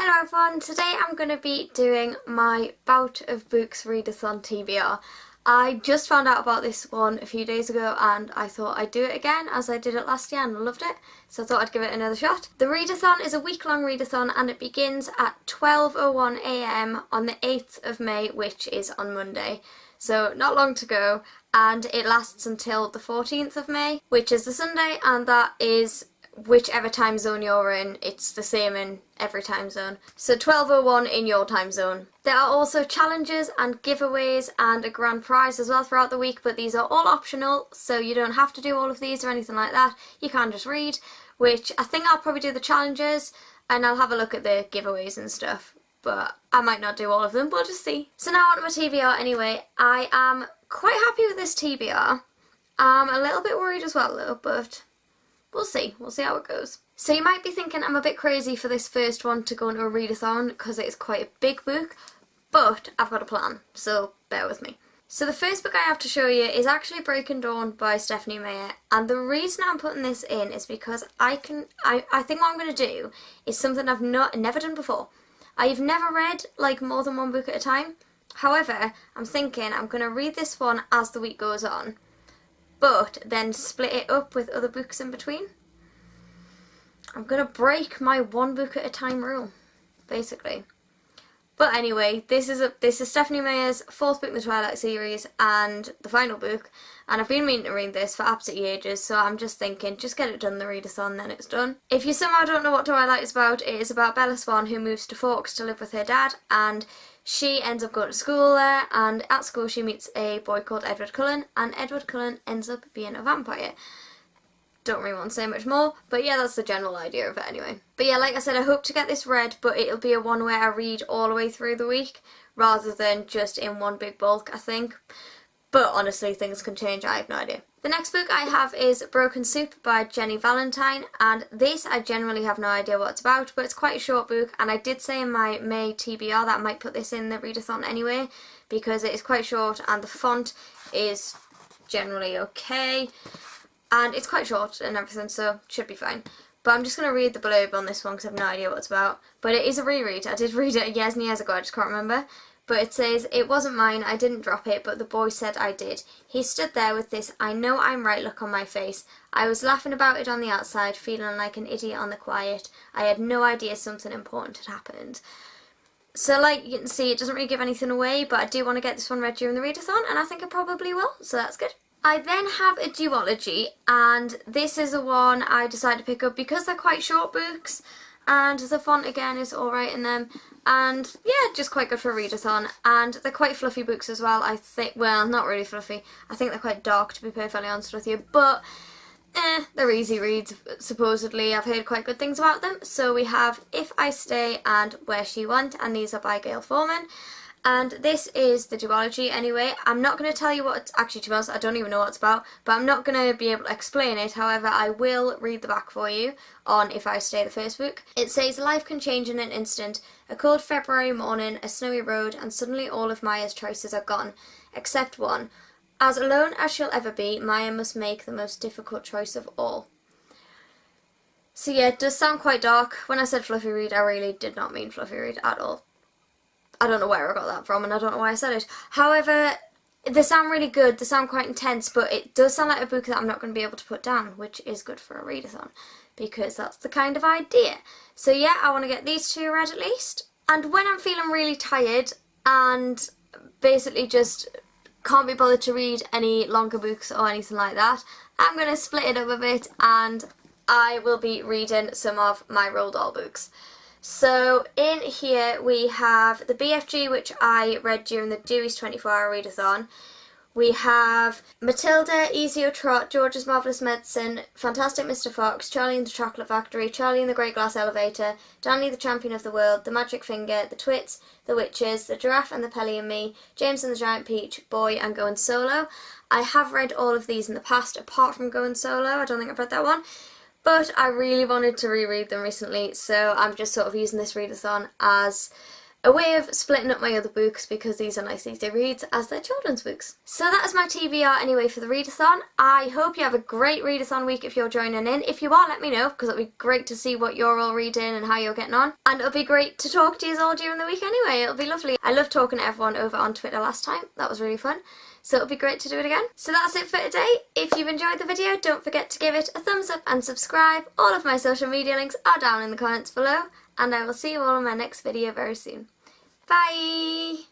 Hello everyone, today I'm going to be doing my Bout of Books ReadAthon TBR. I just found out about this one a few days ago and I thought I'd do it again as I did it last year and I loved it, so I thought I'd give it another shot. The readathon is a week-long readathon and it begins at 12:01 AM on the 8th of May, which is on Monday. So not long to go, and it lasts until the 14th of May, which is the Sunday, and that is whichever time zone you're in. It's the same in every time zone. So 12:01 in your time zone. There are also challenges and giveaways and a grand prize as well throughout the week, but these are all optional, so you don't have to do all of these or anything like that. You can just read, which I think I'll probably do the challenges and I'll have a look at the giveaways and stuff, but I might not do all of them, we'll just see. So now on to my TBR anyway. I am quite happy with this TBR. I'm a little bit worried as well though, but we'll see how it goes. So you might be thinking I'm a bit crazy for this first one to go into a readathon because it's quite a big book, but I've got a plan, so bear with me. So the first book I have to show you is actually Breaking Dawn by Stephanie Meyer, and the reason I'm putting this in is because I think what I'm going to do is something I've never done before. I've never read like more than one book at a time. However, I'm thinking I'm going to read this one as the week goes on, but then split it up with other books in between. I'm going to break my one book at a time rule, basically. But anyway, this is Stephanie Meyer's fourth book in the Twilight series and the final book, and I've been meaning to read this for absolutely ages, so I'm just thinking, just get it done, the readathon, then it's done. If you somehow don't know what Twilight is about, it is about Bella Swan, who moves to Forks to live with her dad, and she ends up going to school there, and at school she meets a boy called Edward Cullen, and Edward Cullen ends up being a vampire. Don't really want to say much more, but yeah, that's the general idea of it anyway. But yeah, like I said, I hope to get this read, but it'll be a one where I read all the way through the week, rather than just in one big bulk, I think. But honestly, things can change, I have no idea. The next book I have is Broken Soup by Jenny Valentine, and this I generally have no idea what it's about, but it's quite a short book, and I did say in my May TBR that I might put this in the readathon anyway, because it is quite short and the font is generally okay, and it's quite short and everything, so it should be fine. But I'm just going to read the blurb on this one because I have no idea what it's about. But it is a reread. I did read it years and years ago, I just can't remember. But it says, "It wasn't mine, I didn't drop it, but the boy said I did. He stood there with this 'I know I'm right' look on my face. I was laughing about it on the outside, feeling like an idiot on the quiet. I had no idea something important had happened." So like you can see, it doesn't really give anything away, but I do want to get this one read during the readathon, and I think I probably will, so that's good. I then have a duology, and this is the one I decided to pick up because they're quite short books, and the font again is alright in them, and yeah, just quite good for a readathon, and they're quite fluffy books as well, I think. Well, not really fluffy, I think they're quite dark, to be perfectly honest with you, but they're easy reads, supposedly. I've heard quite good things about them. So we have If I Stay and Where She Went, and these are by Gail Foreman. And this is the duology anyway. I'm not going to tell you what it's actually, to be honest, I don't even know what it's about, but I'm not going to be able to explain it. However, I will read the back for you on If I Stay, the first book. It says, "Life can change in an instant. A cold February morning, a snowy road, and suddenly all of Maya's choices are gone, except one. As alone as she'll ever be, Maya must make the most difficult choice of all." So yeah, it does sound quite dark. When I said fluffy read, I really did not mean fluffy read at all. I don't know where I got that from, and I don't know why I said it. However, they sound really good, they sound quite intense, but it does sound like a book that I'm not going to be able to put down, which is good for a readathon, because that's the kind of idea. So yeah, I want to get these two read at least. And when I'm feeling really tired and basically just can't be bothered to read any longer books or anything like that, I'm going to split it up a bit and I will be reading some of my Roald Dahl books. So in here we have the BFG, which I read during the Dewey's 24-hour readathon. We have Matilda, Easy O Trot, George's Marvellous Medicine, Fantastic Mr. Fox, Charlie and the Chocolate Factory, Charlie and the Great Glass Elevator, Danny the Champion of the World, The Magic Finger, The Twits, The Witches, The Giraffe and the Pelly and Me, James and the Giant Peach, Boy and Going Solo. I have read all of these in the past, apart from Going Solo. I don't think I've read that one. But I really wanted to reread them recently, so I'm just sort of using this readathon as a way of splitting up my other books because these are nice easy reads as they're children's books. So that is my TBR anyway for the readathon. I hope you have a great readathon week if you're joining in. If you are, let me know because it'll be great to see what you're all reading and how you're getting on. And it'll be great to talk to you all during the week anyway. It'll be lovely. I loved talking to everyone over on Twitter last time. That was really fun. So it'll be great to do it again. So that's it for today. If you've enjoyed the video, don't forget to give it a thumbs up and subscribe. All of my social media links are down in the comments below. And I will see you all in my next video very soon. Bye!